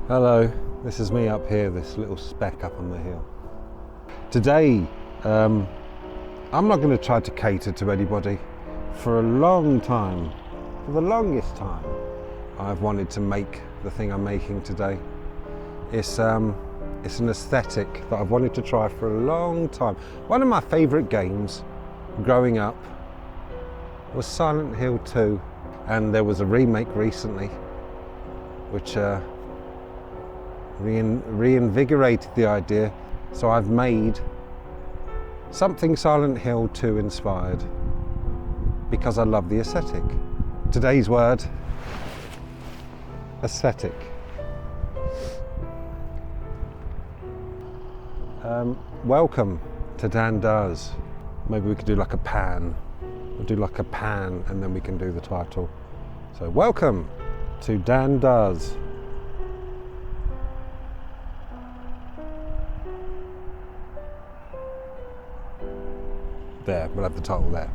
Hello, this is me up here, this little speck up on the hill. Today, I'm not going to try to cater to anybody. For a long time, for the longest time, I've wanted to make the thing I'm making today. It's an aesthetic that I've wanted to try for a long time. One of my favourite games growing up was Silent Hill 2, and there was a remake recently which reinvigorated the idea, so I've made something Silent Hill 2 inspired because I love the aesthetic. Today's word, aesthetic. Welcome to Dan Does. Maybe we could do like a pan. We'll do like a pan and then we can do the title. So welcome to Dan Does. There, we'll have the title there.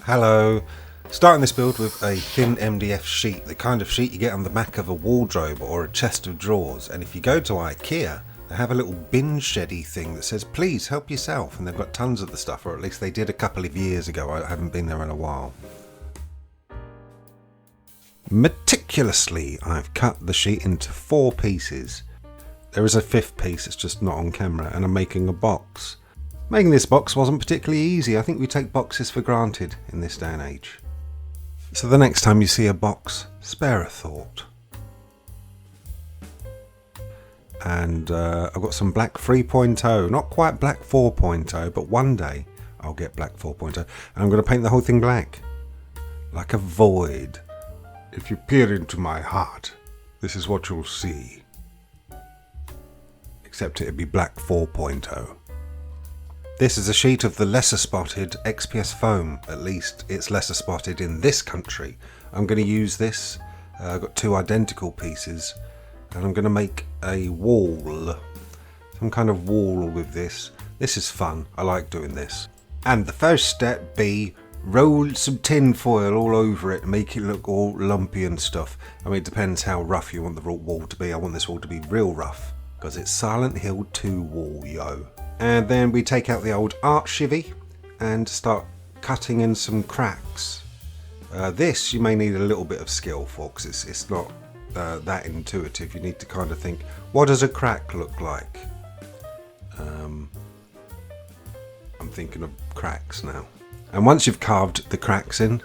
Hello. Starting this build with a thin MDF sheet, the kind of sheet you get on the back of a wardrobe or a chest of drawers. And if you go to IKEA, they have a little bin sheddy thing that says please help yourself, and they've got tons of the stuff, or at least they did a couple of years ago. I haven't been there in a while. Meticulously I've cut the sheet into 4 pieces. There is a 5th piece, it's just not on camera, and I'm making a box. Making this box wasn't particularly easy. I think we take boxes for granted in this day and age. So the next time you see a box, spare a thought. And I've got some black 3.0, not quite black 4.0, but one day I'll get black 4.0, and I'm going to paint the whole thing black, like a void. If you peer into my heart, this is what you'll see. Except it'd be black 4.0. This is a sheet of the lesser spotted XPS foam, at least it's lesser spotted in this country. I'm going to use this, I've got 2 identical pieces, and I'm going to make a wall, some kind of wall with this. This is fun, I like doing this. And the first step be roll some tin foil all over it and make it look all lumpy and stuff. I mean, it depends how rough you want the wall to be. I want this wall to be real rough because it's Silent Hill 2 wall, yo. And then we take out the old art chivvy and start cutting in some cracks. This you may need a little bit of skill for, because it's not that intuitive. You need to kind of think, what does a crack look like? I'm thinking of cracks now. And once you've carved the cracks in,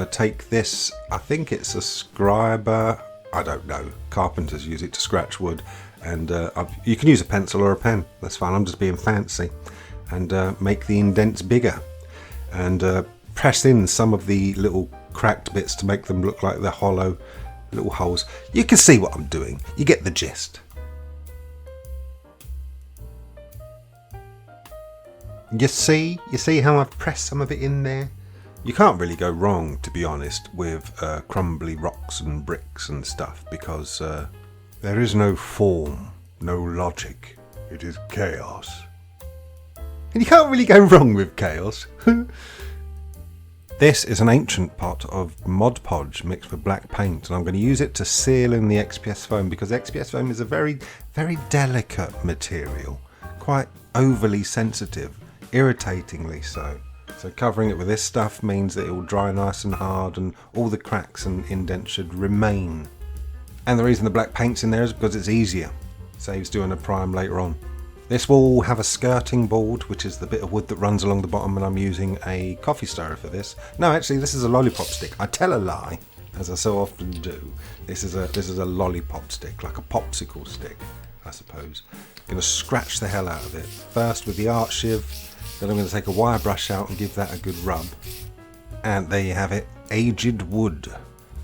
take this, I think it's a scriber, I don't know, carpenters use it to scratch wood, and you can use a pencil or a pen, that's fine, I'm just being fancy, and make the indents bigger, and press in some of the little cracked bits to make them look like they're hollow little holes. You can see what I'm doing, you get the gist. You see how I've pressed some of it in there? You can't really go wrong, to be honest, with crumbly rocks and bricks and stuff, because there is no form, no logic. It is chaos. And you can't really go wrong with chaos. This is an ancient pot of Mod Podge mixed with black paint, and I'm going to use it to seal in the XPS foam, because XPS foam is a very, very delicate material, quite overly sensitive, irritatingly so. So covering it with this stuff means that it will dry nice and hard, and all the cracks and indents should remain. And the reason the black paint's in there is because it's easier. Saves doing a prime later on. This will have a skirting board, which is the bit of wood that runs along the bottom, and I'm using a coffee stirrer for this. No, actually this is a lollipop stick. I tell a lie, as I so often do. This is a lollipop stick, like a popsicle stick, I suppose. I'm going to scratch the hell out of it. First with the art shiv, then I'm going to take a wire brush out and give that a good rub. And there you have it, aged wood.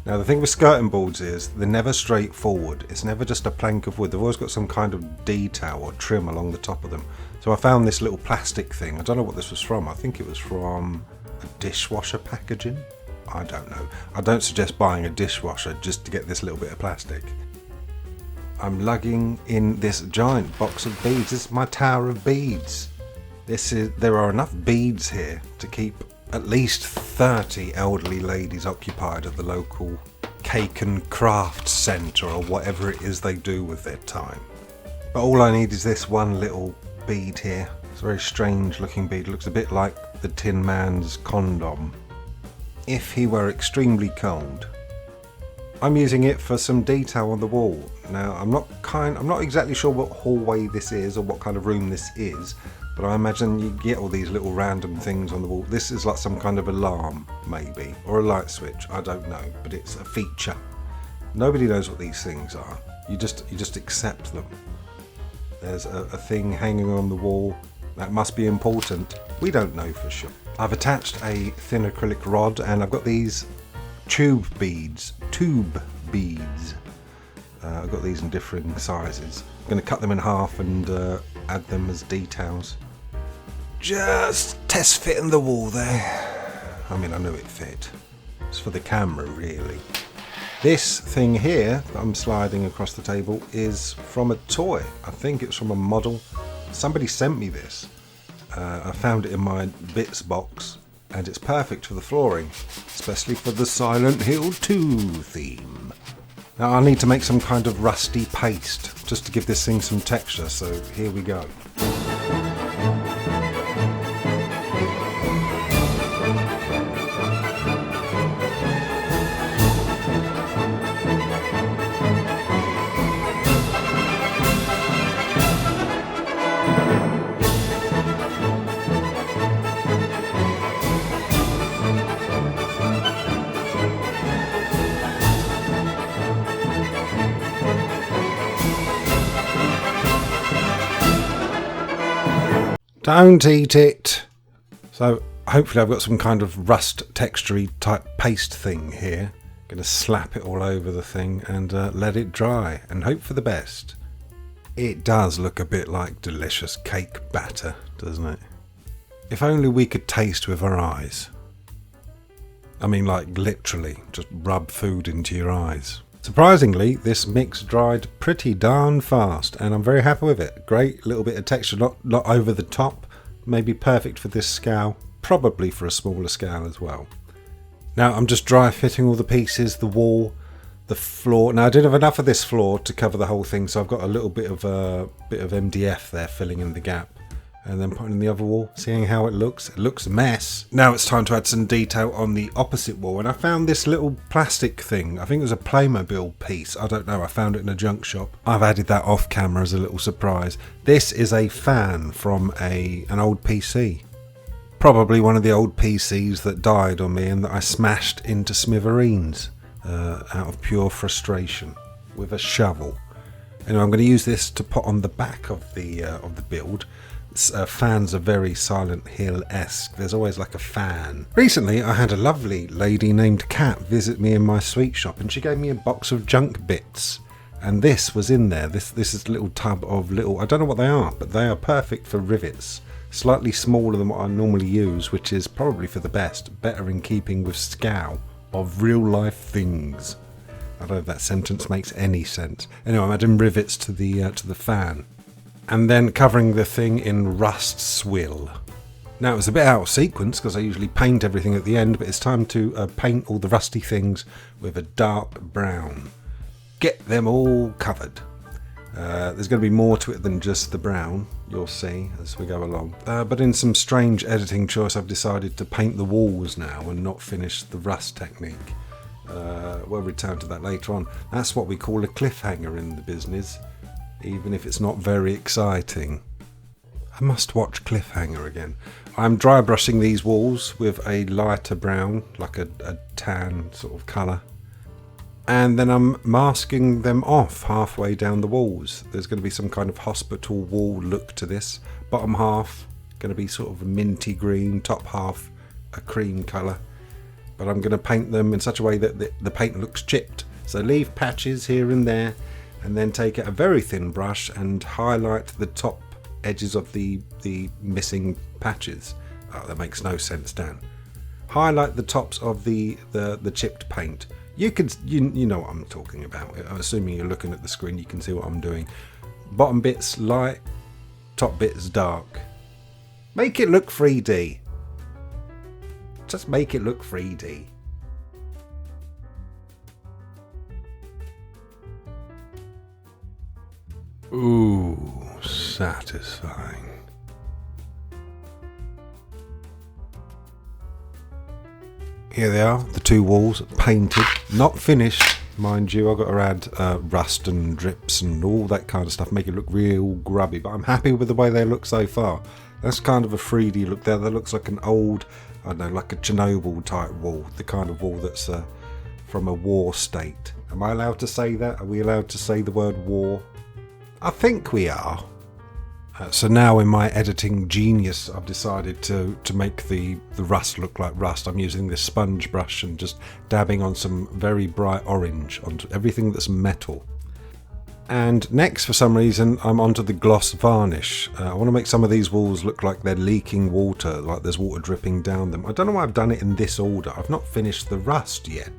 Now the thing with skirting boards is they're never straightforward. It's never just a plank of wood. They've always got some kind of detail or trim along the top of them. So I found this little plastic thing. I don't know what this was from. I think it was from dishwasher packaging? I don't know. I don't suggest buying a dishwasher just to get this little bit of plastic. I'm lugging in this giant box of beads. This is my tower of beads. There are enough beads here to keep at least 30 elderly ladies occupied at the local cake and craft centre or whatever it is they do with their time. But all I need is this one little bead here. It's a very strange looking bead. It looks a bit like the Tin Man's condom. If he were extremely cold. I'm using it for some detail on the wall. Now I'm not exactly sure what hallway this is or what kind of room this is, but I imagine you get all these little random things on the wall. This is like some kind of alarm maybe, or a light switch, I don't know, but it's a feature. Nobody knows what these things are. You just accept them. There's a thing hanging on the wall that must be important. We don't know for sure. I've attached a thin acrylic rod and I've got these tube beads. I've got these in differing sizes. I'm going to cut them in half and add them as details. Just test fitting the wall there. I mean, I knew it fit. It's for the camera, really. This thing here that I'm sliding across the table is from a toy. I think it's from a model. Somebody sent me this. I found it in my bits box and it's perfect for the flooring, especially for the Silent Hill 2 theme. Now I need to make some kind of rusty paste just to give this thing some texture, so here we go. Don't eat it! So hopefully I've got some kind of rust textury type paste thing here. Gonna slap it all over the thing and let it dry and hope for the best. It does look a bit like delicious cake batter, doesn't it? If only we could taste with our eyes. I mean, like literally, just rub food into your eyes. Surprisingly, this mix dried pretty darn fast and I'm very happy with it. Great little bit of texture, not over the top, maybe perfect for this scale, probably for a smaller scale as well. Now I'm just dry fitting all the pieces, the wall, the floor. Now I didn't have enough of this floor to cover the whole thing, so I've got a little bit of MDF there filling in the gap. And then putting in the other wall, seeing how it looks. It looks a mess. Now it's time to add some detail on the opposite wall. And I found this little plastic thing. I think it was a Playmobil piece. I don't know. I found it in a junk shop. I've added that off camera as a little surprise. This is a fan from an old PC. Probably one of the old PCs that died on me and that I smashed into smithereens out of pure frustration with a shovel. Anyway, I'm going to use this to put on the back of the build. Fans are very Silent Hill-esque. There's always like a fan. Recently I had a lovely lady named Kat visit me in my sweet shop and she gave me a box of junk bits and this was in there. This is a little tub of little, I don't know what they are, but they are perfect for rivets. Slightly smaller than what I normally use, which is probably for the best, better in keeping with scowl of real life things. I don't know if that sentence makes any sense. Anyway, I'm adding rivets to the fan. And then covering the thing in rust swill. Now it was a bit out of sequence because I usually paint everything at the end, but it's time to paint all the rusty things with a dark brown. Get them all covered. There's going to be more to it than just the brown, you'll see as we go along. But in some strange editing choice I've decided to paint the walls now and not finish the rust technique. We'll return to that later on. That's what we call a cliffhanger in the business. Even if it's not very exciting. I must watch Cliffhanger again. I'm dry brushing these walls with a lighter brown, like a tan sort of colour. And then I'm masking them off halfway down the walls. There's going to be some kind of hospital wall look to this. Bottom half going to be sort of a minty green, top half a cream colour. But I'm going to paint them in such a way that the paint looks chipped. So leave patches here and there. And then take a very thin brush and highlight the top edges of the missing patches. Oh, that makes no sense, Dan. highlight the tops of the chipped paint. You know what I'm talking about. I'm assuming you're looking at the screen, you can see what I'm doing. Bottom bits light, top bits dark. Make it look 3D. Just make it look 3D. Ooh, satisfying. Here they are, the two walls painted, not finished, mind you. I've got to add rust and drips and all that kind of stuff, make it look real grubby, but I'm happy with the way they look so far. That's kind of a 3D look there. That looks like an old, I don't know, like a Chernobyl type wall, the kind of wall that's from a war state. Am I allowed to say that? Are we allowed to say the word war? I think we are. So now in my editing genius, I've decided to make the rust look like rust. I'm using this sponge brush and just dabbing on some very bright orange onto everything that's metal. And next, for some reason, I'm onto the gloss varnish. I want to make some of these walls look like they're leaking water, like there's water dripping down them. I don't know why I've done it in this order. I've not finished the rust yet.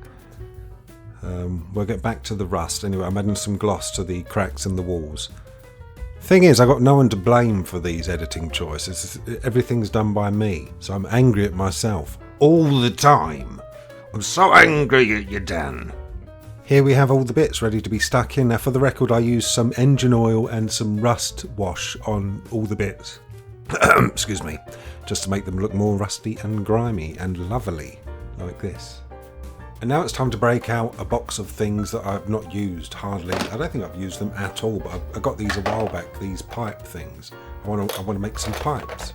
We'll get back to the rust. Anyway, I'm adding some gloss to the cracks in the walls. Thing is, I've got no one to blame for these editing choices. Everything's done by me, so I'm angry at myself all the time. I'm so angry at you, Dan. Here we have all the bits ready to be stuck in. Now, for the record, I used some engine oil and some rust wash on all the bits. Excuse me. Just to make them look more rusty and grimy and lovely, like this. And now it's time to break out a box of things that I've not used hardly. I don't think I've used them at all, but I got these a while back, these pipe things. I want to make some pipes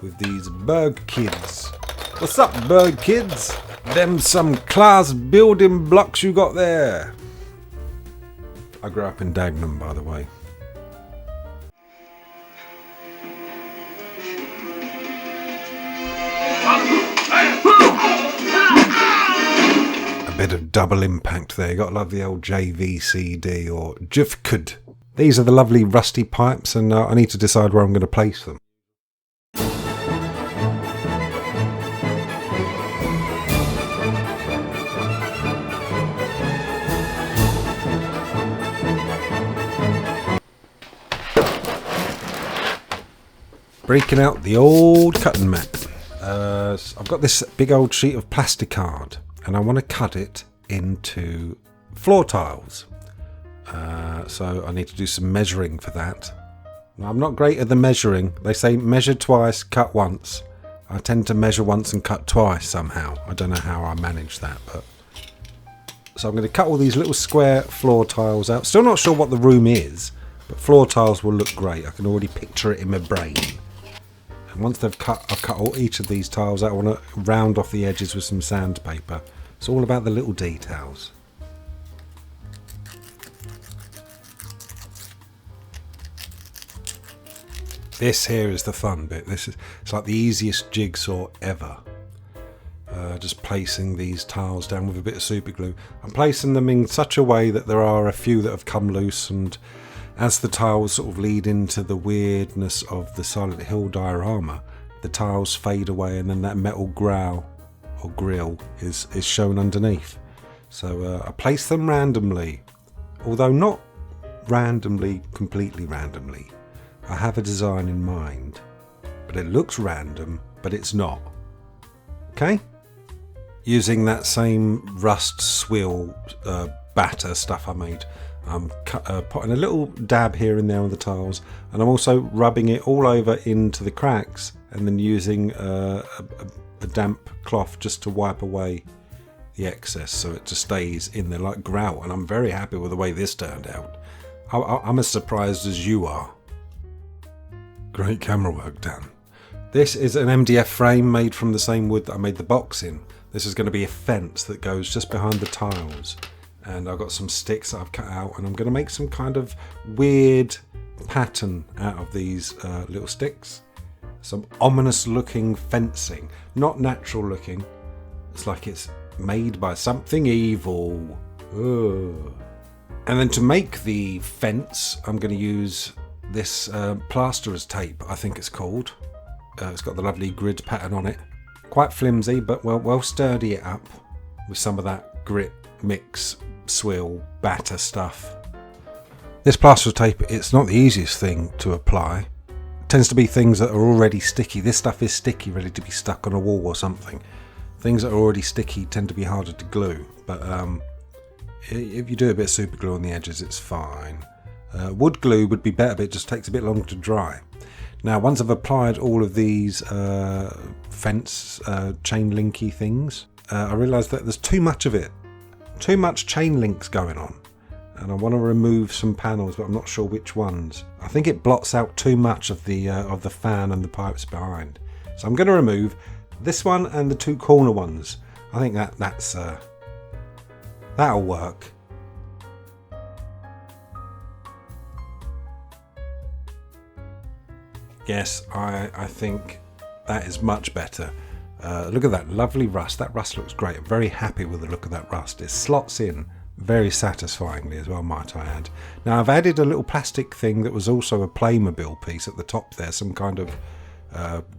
with these Berg kids. What's up, Berg kids? Them some class building blocks you got there. I grew up in Dagenham, by the way. Bit of double impact there. You got to love the old JVCD or JVCD. These are the lovely rusty pipes, and I need to decide where I'm going to place them. Breaking out the old cutting mat. I've got this big old sheet of plasticard, and I want to cut it into floor tiles. So I need to do some measuring for that. Now, I'm not great at the measuring. They say measure twice, cut once. I tend to measure once and cut twice somehow. I don't know how I manage that, but... So I'm going to cut all these little square floor tiles out. Still not sure what the room is, but floor tiles will look great. I can already picture it in my brain. And once I've cut each of these tiles out, I want to round off the edges with some sandpaper. It's all about the little details. This here is the fun bit. It's like the easiest jigsaw ever. Just placing these tiles down with a bit of super glue. I'm placing them in such a way that there are a few that have come loose, and as the tiles sort of lead into the weirdness of the Silent Hill diorama, the tiles fade away and then that metal growl or grill is shown underneath. So I place them randomly, although not randomly, completely randomly. I have a design in mind, but it looks random, but it's not. Okay? Using that same rust swill batter stuff I made, I'm putting a little dab here and there on the tiles, and I'm also rubbing it all over into the cracks, and then using a damp cloth just to wipe away the excess so it just stays in there like grout. And I'm very happy with the way this turned out. I'm as surprised as you are. Great camera work, Dan. This is an MDF frame made from the same wood that I made the box in. This is going to be a fence that goes just behind the tiles. And I've got some sticks that I've cut out, and I'm going to make some kind of weird pattern out of these little sticks. Some ominous looking fencing. Not natural looking. It's like it's made by something evil. Ugh. And then to make the fence, I'm going to use this plasterer's tape, I think it's called. It's got the lovely grid pattern on it. Quite flimsy, but well sturdy it up with some of that grit, mix, swill, batter stuff. This plaster of tape, it's not the easiest thing to apply. It tends to be things that are already sticky. This stuff is sticky, ready to be stuck on a wall or something. Things that are already sticky tend to be harder to glue, but if you do a bit of super glue on the edges, it's fine. Wood glue would be better, but it just takes a bit longer to dry. Now, once I've applied all of these fence chain linky things, I realised that there's too much of it. Too much chain links going on. And I want to remove some panels, but I'm not sure which ones. I think it blots out too much of the fan and the pipes behind. So I'm going to remove this one and the two corner ones. I think that'll work. Yes, I think that is much better. Look at that lovely rust. That rust looks great. I'm very happy with the look of that rust. It slots in very satisfyingly as well, might I add. Now, I've added a little plastic thing that was also a Playmobil piece at the top there, some kind of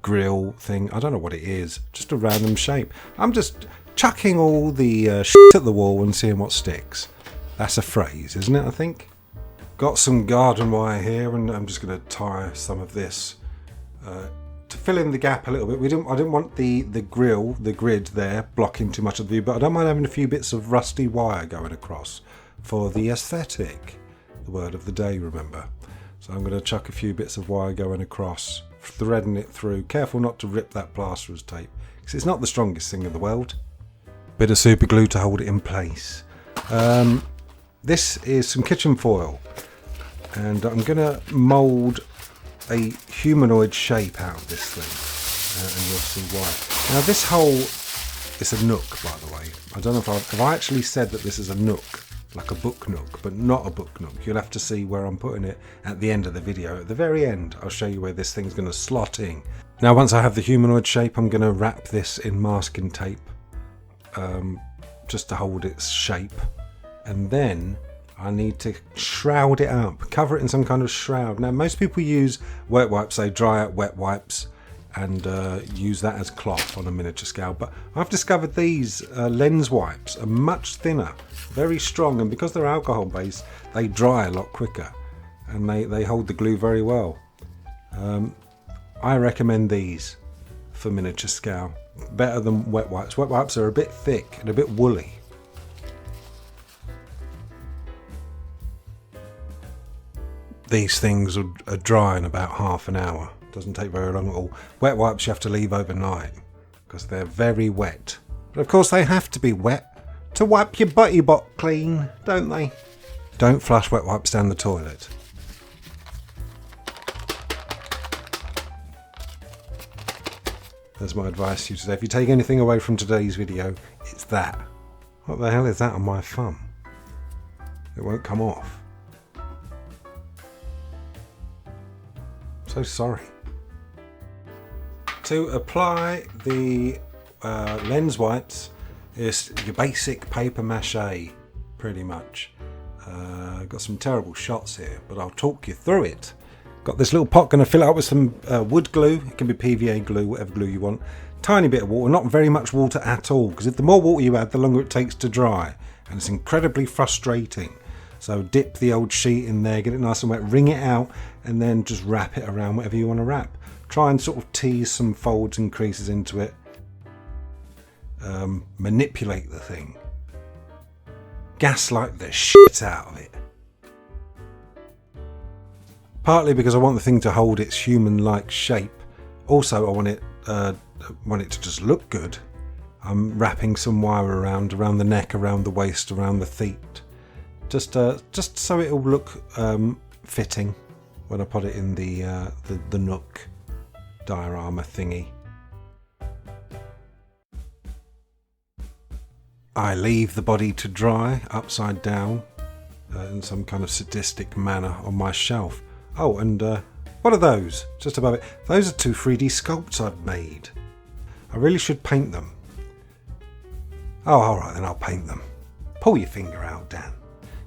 grill thing. I don't know what it is, just a random shape. I'm just chucking all the shit at the wall and seeing what sticks. That's a phrase, isn't it, I think? Got some garden wire here, and I'm just going to tie some of this to fill in the gap a little bit. I didn't want the grid there blocking too much of the view, but I don't mind having a few bits of rusty wire going across for the aesthetic. The word of the day, remember. So I'm going to chuck a few bits of wire going across, threading it through. Careful not to rip that plasterer's tape, because it's not the strongest thing in the world. Bit of super glue to hold it in place. This is some kitchen foil, and I'm going to mould a humanoid shape out of this thing, and you'll see why. Now, this hole is a nook, by the way. I don't know if I actually said that this is a nook, like a book nook, but not a book nook. You'll have to see where I'm putting it at the end of the video. At the very end, I'll show you where this thing's going to slot in. Now, once I have the humanoid shape, I'm going to wrap this in masking tape, just to hold its shape, and then I need to shroud it up, cover it in some kind of shroud. Now, most people use wet wipes, they dry out wet wipes and use that as cloth on a miniature scale. But I've discovered these lens wipes are much thinner, very strong, and because they're alcohol based, they dry a lot quicker and they hold the glue very well. I recommend these for miniature scale, better than wet wipes. Wet wipes are a bit thick and a bit woolly. These things are dry in about half an hour. Doesn't take very long at all. Wet wipes you have to leave overnight because they're very wet. But of course they have to be wet to wipe your butty bot clean, don't they? Don't flush wet wipes down the toilet. That's my advice to you today. If you take anything away from today's video, it's that. What the hell is that on my thumb? It won't come off. So sorry. To apply the lens wipes, it's your basic paper mache, pretty much. Got some terrible shots here, but I'll talk you through it. Got this little pot, going to fill it up with some wood glue. It can be PVA glue, whatever glue you want. Tiny bit of water, not very much water at all, because the more water you add, the longer it takes to dry, and it's incredibly frustrating. So dip the old sheet in there, get it nice and wet, wring it out, and then just wrap it around whatever you want to wrap. Try and sort of tease some folds and creases into it. Manipulate the thing. Gaslight the shit out of it. Partly because I want the thing to hold its human-like shape. Also, I want it to just look good. I'm wrapping some wire around the neck, around the waist, around the feet. Just so it'll look fitting when I put it in the Nook diorama thingy. I leave the body to dry upside down in some kind of sadistic manner on my shelf. Oh, and what are those? Just above it. Those are two 3D sculpts I've made. I really should paint them. Oh, alright then, I'll paint them. Pull your finger out, Dan.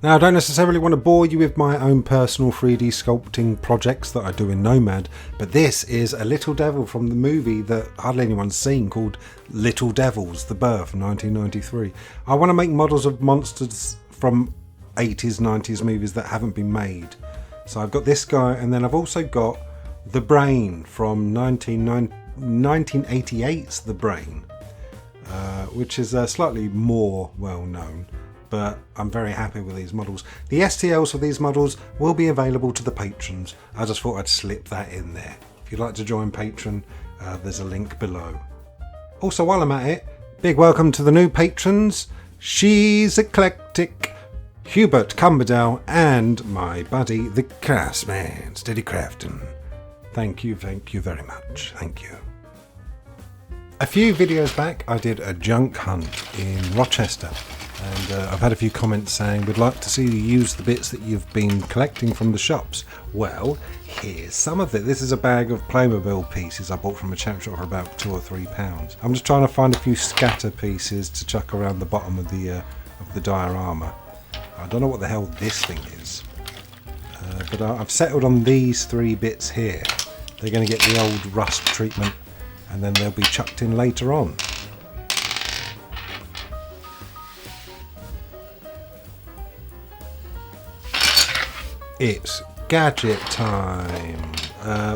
Now, I don't necessarily want to bore you with my own personal 3D sculpting projects that I do in Nomad, but this is a little devil from the movie that hardly anyone's seen called Little Devils, The Birth, 1993. I want to make models of monsters from 80s, 90s movies that haven't been made. So I've got this guy, and then I've also got The Brain from 1988's The Brain, which is slightly more well known. But I'm very happy with these models. The STLs for these models will be available to the patrons. I just thought I'd slip that in there. If you'd like to join Patreon, there's a link below. Also, while I'm at it, big welcome to the new patrons. She's Eclectic, Hubert Cumberdale, and my buddy, the Craftsman, Steady Crafting. Thank you very much. Thank you. A few videos back, I did a junk hunt in Rochester. And I've had a few comments saying we'd like to see you use the bits that you've been collecting from the shops. Well, here's some of it. This is a bag of Playmobil pieces I bought from a chap shop for about £2 or £3. I'm just trying to find a few scatter pieces to chuck around the bottom of the diorama. I don't know what the hell this thing is, but I've settled on these 3 bits here. They're going to get the old rust treatment, and then they'll be chucked in later on. It's gadget time.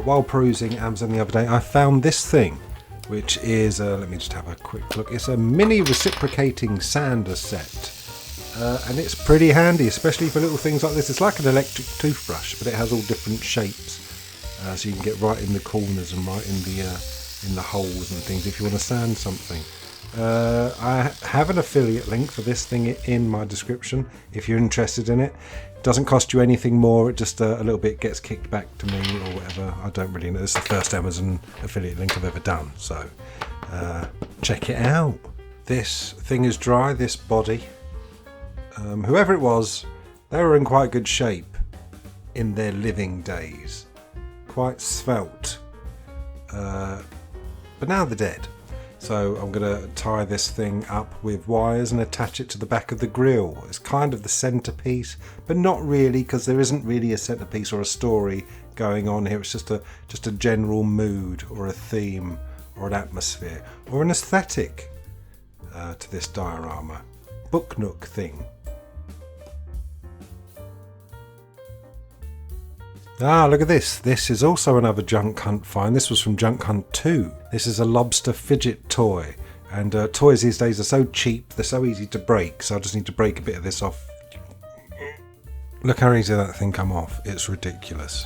While perusing Amazon the other day, I found this thing, which is, let me just have a quick look. It's a mini reciprocating sander set. And it's pretty handy, especially for little things like this. It's like an electric toothbrush, but it has all different shapes. So you can get right in the corners and right in the holes and things if you want to sand something. I have an affiliate link for this thing in my description if you're interested in it. It doesn't cost you anything more, it just a little bit gets kicked back to me or whatever. I don't really know. It's the first Amazon affiliate link I've ever done, so check it out. This thing is dry, this body. Whoever it was, they were in quite good shape in their living days. Quite svelte. But now they're dead. So I'm going to tie this thing up with wires and attach it to the back of the grill. It's kind of the centerpiece, but not really, because there isn't really a centerpiece or a story going on here. It's just a general mood or a theme or an atmosphere or an aesthetic to this diorama. Booknook thing. Ah, look at this. This is also another Junk Hunt find. This was from Junk Hunt 2. This is a lobster fidget toy. And toys these days are so cheap, they're so easy to break. So I just need to break a bit of this off. Look how easy that thing come off. It's ridiculous.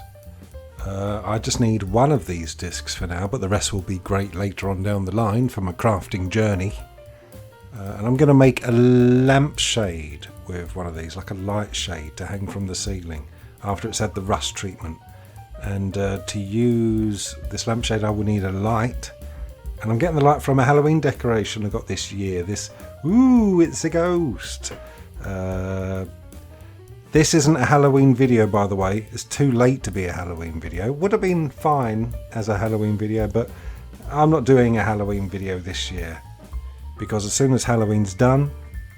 I just need one of these discs for now, but the rest will be great later on down the line for my crafting journey. And I'm going to make a lampshade with one of these, like a light shade to hang from the ceiling after it's had the rust treatment. And to use this lampshade I will need a light, and I'm getting the light from a Halloween decoration I got this year. Ooh, it's a ghost. This isn't a Halloween video, by the way. It's too late to be a Halloween video. Would have been fine as a Halloween video, but I'm not doing a Halloween video this year, because as soon as Halloween's done,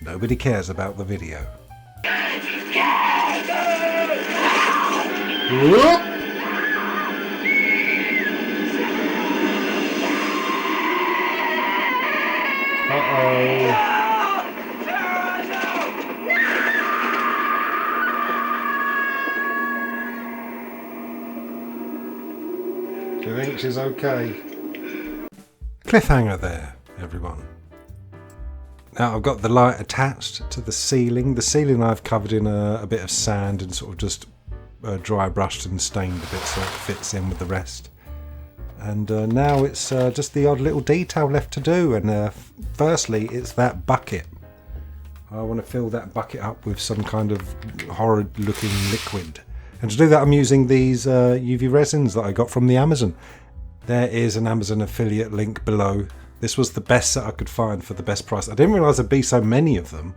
nobody cares about the video. Whoop! Uh-oh. Do you think she's okay? Cliffhanger there, everyone. Now I've got the light attached to the ceiling. The ceiling I've covered in a bit of sand and sort of just dry brushed and stained a bit so it fits in with the rest. And now it's just the odd little detail left to do. And firstly, it's that bucket. I want to fill that bucket up with some kind of horrid looking liquid. And to do that, I'm using these UV resins that I got from the Amazon. There is an Amazon affiliate link below. This was the best that I could find for the best price. I didn't realise there'd be so many of them,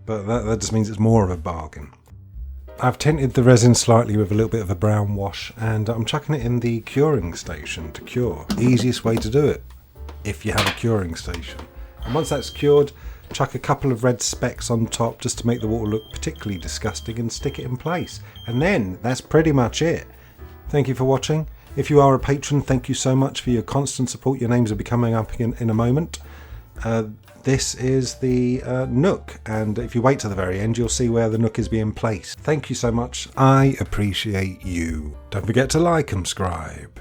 but that just means it's more of a bargain. I've tinted the resin slightly with a little bit of a brown wash, and I'm chucking it in the curing station to cure. Easiest way to do it, if you have a curing station. And once that's cured, chuck a couple of red specks on top just to make the water look particularly disgusting, and stick it in place. And then that's pretty much it. Thank you for watching. If you are a patron, thank you so much for your constant support. Your names will be coming up in a moment. This is the Nook, and if you wait to the very end, you'll see where the Nook is being placed. Thank you so much. I appreciate you. Don't forget to like and subscribe.